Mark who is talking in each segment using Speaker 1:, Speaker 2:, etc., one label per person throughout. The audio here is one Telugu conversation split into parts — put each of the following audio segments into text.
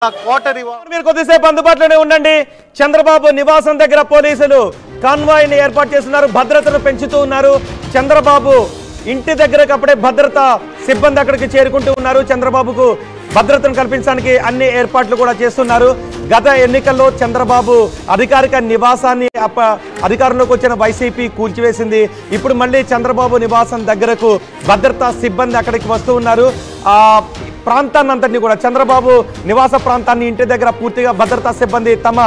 Speaker 1: మీరు కొద్దిసేపు అందుబాటులోనే ఉండండి. చంద్రబాబు నివాసం దగ్గర పోలీసులు కాన్వాయ్ ని ఏర్పాటు చేస్తున్నారు, భద్రతను పెంచుతూ ఉన్నారు. చంద్రబాబు ఇంటి దగ్గరకు అప్పుడే భద్రతా సిబ్బంది అక్కడికి చేరుకుంటూ ఉన్నారు. చంద్రబాబుకు భద్రతను కల్పించడానికి అన్ని ఏర్పాట్లు కూడా చేస్తున్నారు. గత ఎన్నికల్లో చంద్రబాబు అధికారిక నివాసాన్ని అధికారంలోకి వచ్చిన వైసీపీ కూల్చివేసింది. ఇప్పుడు మళ్ళీ చంద్రబాబు నివాసం దగ్గరకు భద్రతా సిబ్బంది అక్కడికి వస్తూ ఉన్నారు. ప్రాంతాన్ని అంతటిని కూడా చంద్రబాబు నివాస ప్రాంతాన్ని ఇంటి దగ్గర పూర్తిగా భద్రతా సిబ్బంది తమ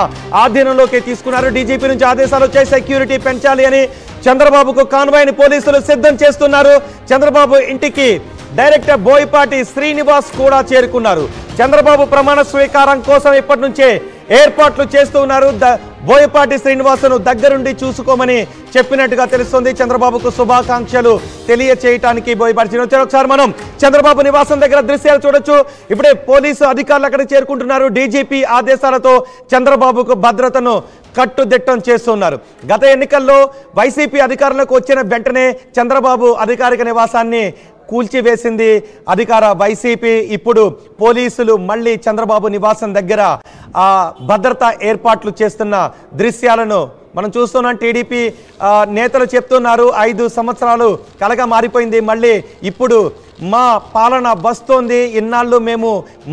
Speaker 1: ఆధీనంలోకి తీసుకున్నారు. డీజీపీ నుంచి ఆదేశాలు వచ్చాయి, సెక్యూరిటీ పెంచాలి అని. చంద్రబాబుకు కాన్వాయ్ని పోలీసులు సిద్ధం చేస్తున్నారు. చంద్రబాబు ఇంటికి డైరెక్టర్ బోయపాటి శ్రీనివాస్ కూడా చేరుకున్నారు. చంద్రబాబు ప్రమాణ స్వీకారం కోసం ఇప్పటి నుంచే ఏర్పాట్లు చేస్తూ ఉన్నారు. బోయపాటి శ్రీనివాసును దగ్గరుండి చూసుకోమని చెప్పినట్టుగా తెలుస్తుంది. చంద్రబాబుకు శుభాకాంక్షలు తెలియచేయటానికి బోయపాటి శ్రీనివాస్. ఒకసారి మనం చంద్రబాబు నివాసం దగ్గర దృశ్యాలు చూడొచ్చు. ఇప్పుడే పోలీసు అధికారులు అక్కడ చేరుకుంటున్నారు. డీజీపీ ఆదేశాలతో చంద్రబాబుకు భద్రతను కట్టుదిట్టం చేస్తున్నారు. గత ఎన్నికల్లో వైసీపీ అధికారంలోకి వచ్చిన వెంటనే చంద్రబాబు అధికారిక నివాసాన్ని కూల్చివేసింది అధికార వైసీపీ. ఇప్పుడు పోలీసులు మళ్ళీ చంద్రబాబు నివాసం దగ్గర భద్రతా ఏర్పాట్లు చేస్తున్న దృశ్యాలను మనం చూస్తున్నాం. టీడీపీ నేతలు చెప్తున్నారు 5 సంవత్సరాలు కలగా మారిపోయింది, మళ్ళీ ఇప్పుడు మా పాలన వస్తోంది, ఇన్నాళ్ళు మేము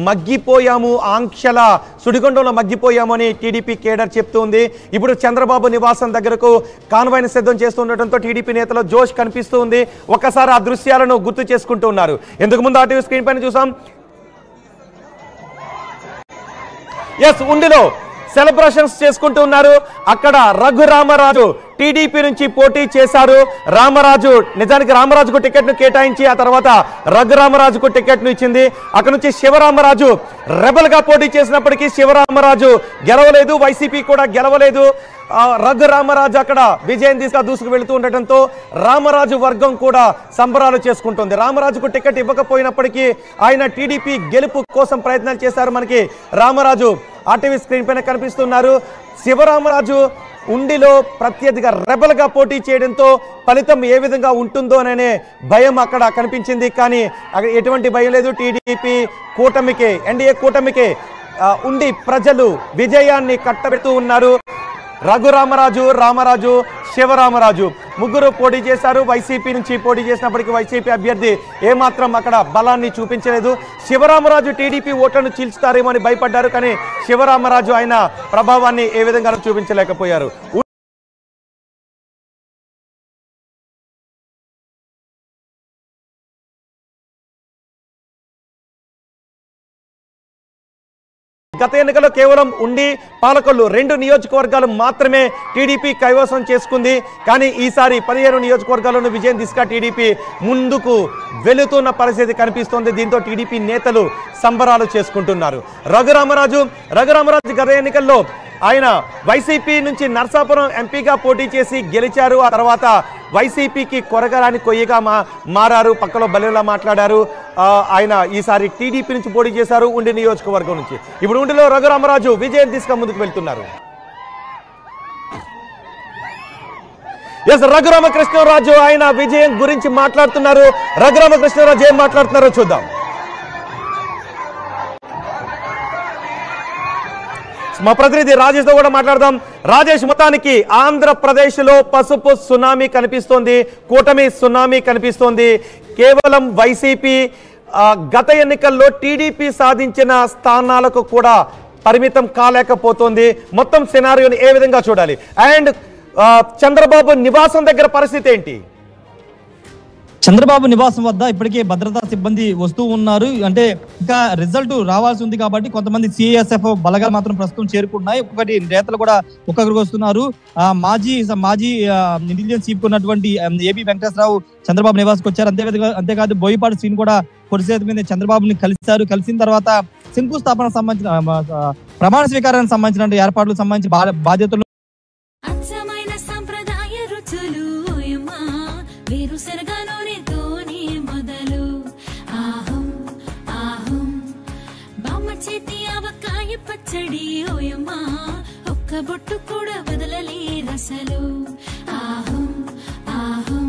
Speaker 1: మగ్గిపోయాము, ఆంక్షల సుడిగుండంలో మగ్గిపోయాము అని టీడీపీ కేడర్ చెప్తుంది. ఇప్పుడు చంద్రబాబు నివాసం దగ్గరకు కాన్వాయ్ని సిద్ధం చేస్తుండటంతో టీడీపీ నేతల జోష్ కనిపిస్తూ ఉంది. ఒక్కసారి ఆ దృశ్యాలను గుర్తు చేసుకుంటూ ఉన్నారు. ఎందుకు ముందు ఆర్టీవీ స్క్రీన్ పైన చూసాం. ఉండిలో సెలబ్రేషన్స్ చేసుకుంటూ ఉన్నారు. అక్కడ రఘురామరాజు టీడీపీ నుంచి పోటీ చేశారు. రామరాజు నిజానికి రామరాజుకు టికెట్ను కేటాయించి ఆ తర్వాత రఘురామరాజుకు టికెట్ను ఇచ్చింది. అక్కడ నుంచి శివరామరాజు రెబల్గా పోటీ చేసినప్పటికీ శివరామరాజు గెలవలేదు, వైసీపీ కూడా గెలవలేదు. రఘురామరాజు అక్కడ విజయం దూసుకు వెళుతూ ఉండటంతో రామరాజు వర్గం కూడా సంబరాలు చేసుకుంటుంది. రామరాజుకు టికెట్ ఇవ్వకపోయినప్పటికీ ఆయన టీడీపీ గెలుపు కోసం ప్రయత్నాలు చేశారు. మనకి రామరాజు ఆర్టీవీ స్క్రీన్ పైన కనిపిస్తున్నారు. శివరామరాజు ఉండిలో ప్రత్యర్థిగా రెబల్గా పోటీ చేయడంతో ఫలితం ఏ విధంగా ఉంటుందో అనే భయం అక్కడ కనిపించింది. కానీ ఎటువంటి భయం లేదు. టీడీపీ కూటమికే, ఎన్డీఏ కూటమికే ఉండి ప్రజలు విజయాన్ని కట్టబెడుతూ ఉన్నారు. రఘురామరాజు, రామరాజు, శివరామరాజు ముగ్గురు పోటీ చేశారు. వైసీపీ నుంచి పోటీ చేసినప్పటికీ వైసీపీ అభ్యర్థి ఏమాత్రం అక్కడ బలాన్ని చూపించలేదు. శివరామరాజు టీడీపీ ఓట్లను చీల్చుతారేమో అని భయపడ్డారు, కానీ శివరామరాజు ఆయన ప్రభావాన్ని ఏ విధంగా చూపించలేకపోయారు. గత ఎన్నికల్లో కేవలం ఉండి పాలకొల్లు 2 నియోజకవర్గాలు మాత్రమే టీడీపీ కైవసం చేసుకుంది. కానీ ఈసారి 15 నియోజకవర్గాలను విజయం దిశగా టీడీపీ ముందుకు వెళుతున్న పరిస్థితి కనిపిస్తోంది. దీంతో టీడీపీ నేతలు సంబరాలు చేసుకుంటున్నారు. రఘురామరాజు గత ఎన్నికల్లో ఆయన వైసీపీ నుంచి నర్సాపురం ఎంపీగా పోటీ చేసి గెలిచారు. ఆ తర్వాత వైసీపీకి కొరగరాని కొయ్యగా మారారు, పక్కలో బలిలా మాట్లాడారు. ఆయన ఈసారి టీడీపీ నుంచి పోటీ చేశారు, ఉండి నియోజకవర్గం నుంచి. ఇప్పుడు ఉండిలో రఘురామరాజు విజయం దిశగా ముందుకు వెళ్తున్నారు. రఘురామకృష్ణరాజు ఆయన విజయం గురించి మాట్లాడుతున్నారు. రఘురామకృష్ణరాజు ఏం మాట్లాడుతున్నారో చూద్దాం. మా ప్రతినిధి రాజేష్ తో కూడా మాట్లాడదాం. రాజేష్, మొత్తానికి ఆంధ్రప్రదేశ్ లో పసుపు సునామీ కనిపిస్తోంది, కూటమి సునామీ కనిపిస్తోంది. కేవలం వైసీపీ గత ఎన్నికల్లో టీడీపీ సాధించిన స్థానాలకు కూడా పరిమితం కాలేకపోతోంది. మొత్తం సినారియోని ఏ విధంగా చూడాలి? అండ్ చంద్రబాబు నివాసం దగ్గర పరిస్థితి ఏంటి?
Speaker 2: చంద్రబాబు నివాసం వద్ద ఇప్పటికే భద్రతా సిబ్బంది వస్తూ ఉన్నారు. అంటే ఇంకా రిజల్ట్ రావాల్సి ఉంది కాబట్టి కొంతమంది సిఐఎస్ఎఫ్ బలగాలు మాత్రం ప్రస్తుతం చేరుకుంటున్నాయి. ఒక్కొక్కటి నేతలు కూడా ఒక్కొక్కరికి వస్తున్నారు. మాజీ ఇంటెలిజెన్స్ చీఫ్ ఉన్నటువంటి ఏపీ వెంకటేశ్వరరావు చంద్రబాబు నివాస్కి వచ్చారు. అంతేకాదు బోయపాటి శ్రీని కూడా కొద్దిసేపు మీద చంద్రబాబుని కలిశారు. కలిసిన తర్వాత శంకుస్థాపన సంబంధించిన ప్రమాణ స్వీకారానికి సంబంధించిన ఏర్పాట్లకు సంబంధించిన బాధ్యతలు
Speaker 3: పచ్చడి ఓయమ్మా ఒక్క బొట్టు కూడా వదలలే రసలు ఆహం ఆహం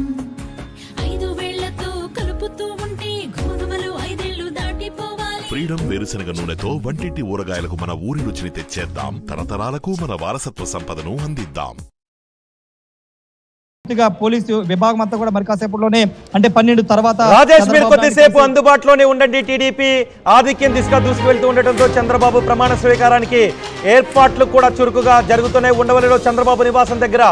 Speaker 3: 5 వేళ్లతో కలుపుతూ ఉంటే గోధుమలు 5 ఏళ్లు దాటిపోవాలి.
Speaker 4: కేవీరం వేరుశనగ నూనెతో వంటింటి ఊరగాయలకు మన ఊరి రుచిని తెచ్చేద్దాం. తరతరాలకు మన వారసత్వ సంపదను అందిద్దాం.
Speaker 2: పోలీసు విభాగం అంతా కూడా మరి కాసేపట్లోనే అంటే 12 తర్వాత
Speaker 1: రాజేష్ మీరు కొద్దిసేపు అందుబాటులోనే ఉండండి. టీడీపీ ఆధిక్యం దిశగా దూసుకువెళ్తూ ఉండటంతో చంద్రబాబు ప్రమాణ స్వీకారానికి ఏర్పాట్లు కూడా చురుకుగా జరుగుతూనే. ఉండవల్లిలో చంద్రబాబు నివాసం దగ్గర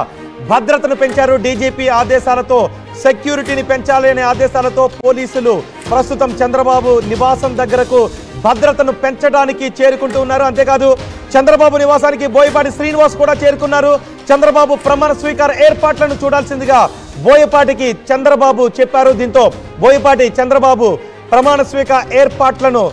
Speaker 1: భద్రతను పెంచారు. డీజీపీ ఆదేశాలతో సెక్యూరిటీని పెంచాలి అనే ఆదేశాలతో పోలీసులు ప్రస్తుతం చంద్రబాబు నివాసం దగ్గరకు భద్రతను పెంచడానికి చేరుకుంటూ ఉన్నారు. అంతేకాదు చంద్రబాబు నివాసానికి బోయపాటి శ్రీనివాస్ కూడా చేరుకున్నారు. చంద్రబాబు ప్రమాణ స్వీకార ఏర్పాట్లను చూడాల్సిందిగా బోయపాటికి చంద్రబాబు చెప్పారు. దీంతో బోయపాటి చంద్రబాబు ప్రమాణ స్వీకార ఏర్పాట్లను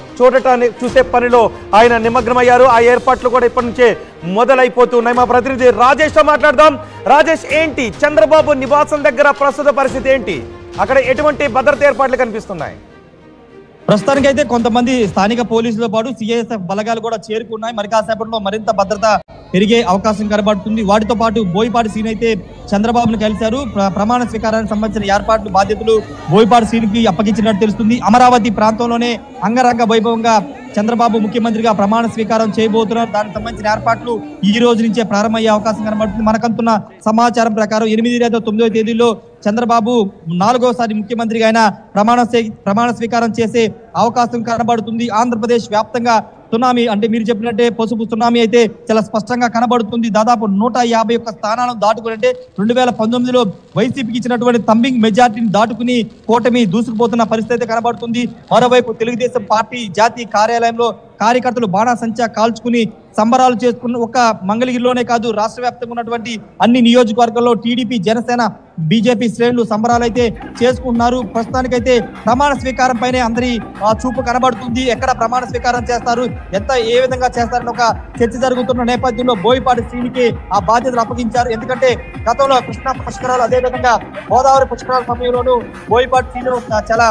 Speaker 1: చూసే పనిలో ఆయన నిమగ్నమయ్యారు. ఆ ఏర్పాట్లు కూడా ఇప్పటి నుంచే మొదలైపోతున్నాయి. మా ప్రతినిధి రాజేష్ తో మాట్లాడదాం. రాజేష్, ఏంటి చంద్రబాబు నివాసం దగ్గర ప్రస్తుత పరిస్థితి ఏంటి? అక్కడ ఎటువంటి భద్రత ఏర్పాట్లు కనిపిస్తున్నాయి?
Speaker 2: ప్రస్తుతానికి అయితే కొంతమంది స్థానిక పోలీసులతో పాటు సిఐఎస్ఎఫ్ బలగాలు కూడా చేరుకున్నాయి. మరి కాసేపట్లో మరింత భద్రత పెరిగే అవకాశం కనబడుతుంది. వాటితో పాటు బోయపాటి శ్రీని అయితే చంద్రబాబును కలిశారు. ప్రమాణ స్వీకారానికి సంబంధించిన ఏర్పాట్లు బాధ్యతలు బోయపాటి శ్రీనికి అప్పగించినట్టు తెలుస్తుంది. అమరావతి ప్రాంతంలోనే అంగరంగ వైభవంగా చంద్రబాబు ముఖ్యమంత్రిగా ప్రమాణ స్వీకారం చేయబోతున్నారు. దానికి సంబంధించిన ఏర్పాట్లు ఈ రోజు నుంచే ప్రారంభమయ్యే అవకాశం కనబడుతుంది. మనకంతున్న సమాచారం ప్రకారం 8 లేదా 9వ తేదీలో చంద్రబాబు 4వసారి ముఖ్యమంత్రిగా ఆయన ప్రమాణ స్వీకారం చేసే అవకాశం కనబడుతుంది. ఆంధ్రప్రదేశ్ వ్యాప్తంగా సునామీ అంటే మీరు చెప్పినట్టే పసుపు సునామీ అయితే చాలా స్పష్టంగా కనబడుతుంది. దాదాపు 151 స్థానాలను దాటుకుని అంటే 2019లో వైసీపీకి ఇచ్చినటువంటి థంబింగ్ మెజార్టీని దాటుకుని కూటమి దూసుకుపోతున్న పరిస్థితి కనబడుతుంది. మరోవైపు తెలుగుదేశం పార్టీ జాతీయ కార్యాలయంలో కార్యకర్తలు బాణాసంచా కాల్చుకుని సంబరాలు చేసుకున్న ఒక మంగళగిరిలోనే కాదు రాష్ట్ర వ్యాప్తంగా ఉన్నటువంటి అన్ని నియోజకవర్గాల్లో టీడీపీ, జనసేన, బీజేపీ శ్రేణులు సంబరాలు అయితే చేసుకుంటున్నారు. ప్రస్తుతానికైతే ప్రమాణ స్వీకారం పైనే అందరి చూపు కనబడుతుంది. ఎక్కడ ప్రమాణ స్వీకారం చేస్తారు, ఏ విధంగా చేస్తారని ఒక చర్చ జరుగుతున్న నేపథ్యంలో బోయపాటి శ్రీనికి ఆ బాధ్యతలు అప్పగించారు. ఎందుకంటే గతంలో కృష్ణా పుష్కరాలు అదేవిధంగా గోదావరి పుష్కరాల సమయంలోనూ బోయపాటి శ్రీను చాలా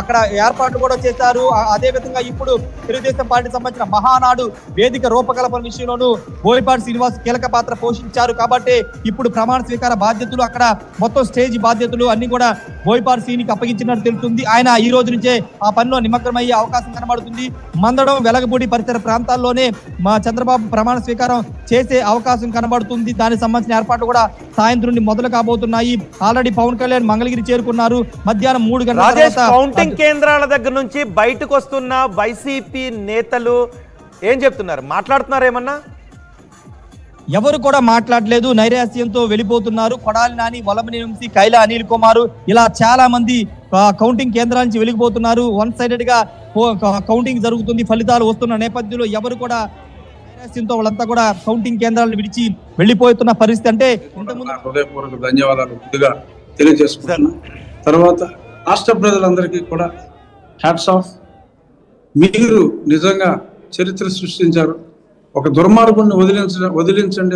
Speaker 2: అక్కడ ఏర్పాట్లు కూడా చేశారు. అదేవిధంగా ఇప్పుడు తెలుగుదేశం పార్టీ సంబంధించిన మహానాడు వేదిక రూపకల్పన విషయంలోనూ బోయపాటి శ్రీనివాస్ కీలక పాత్ర పోషించారు. కాబట్టి ఇప్పుడు ప్రమాణ స్వీకార బాధ్యతలు అక్కడ మొత్తం స్టేజ్ బాధ్యతలు అన్ని కూడా బోయపాటి శ్రీనికి అప్పగించినట్టు తెలుస్తుంది. ఆయన ఈ రోజు నుంచే ఆ పనిలో నిమగ్నమయ్యే అవకాశం కనబడుతుంది. మందడం, వెలగపూడి పరిసర ప్రాంతాల్లోనే మా చంద్రబాబు ప్రమాణ స్వీకారం చేసే అవకాశం కనబడుతుంది. దానికి సంబంధించిన ఏర్పాట్లు కూడా సాయంత్రం నుండి మొదలు కాబోతున్నాయి. ఆల్రెడీ పవన్ కళ్యాణ్ మంగళగిరి చేరుకున్నారు. మధ్యాహ్నం 3 గంటల
Speaker 1: కౌంటింగ్ కేంద్రాల దగ్గర నుంచి బయటకు వస్తున్న వైసీపీ నేతలు ఏం చెప్తున్నారు? మాట్లాడుతున్నారు ఏమన్నా?
Speaker 2: ఎవరు కూడా మాట్లాడలేదు. నైరాశ్యంతో వెళ్ళిపోతున్నారు. కొడాలి నాని, వలమని వంశీ, కైలా అనిల్ కుమార్ ఇలా చాలా మంది కౌంటింగ్ కేంద్రాల నుంచి వెళ్ళిపోతున్నారు. 1 సైడెడ్ గా కౌంటింగ్ జరుగుతుంది. ఫలితాలు వస్తున్న నేపథ్యంలో ఎవరు కూడా నైరాశ్యంతో వాళ్ళంతా కూడా కౌంటింగ్ కేంద్రాలను విడిచి వెళ్ళిపోతున్న పరిస్థితి. అంటే
Speaker 5: హృదయపూర్వక ధన్యవాదాలు ముందుగా తెలియజేసుకుంటున్నాను. తర్వాత రాష్ట్ర ప్రజలందరికీ కూడా హ్యాట్స్ ఆఫ్. మీరు నిజంగా చరిత్ర సృష్టించారు. ఒక దుర్మార్గుడిని వదిలించండి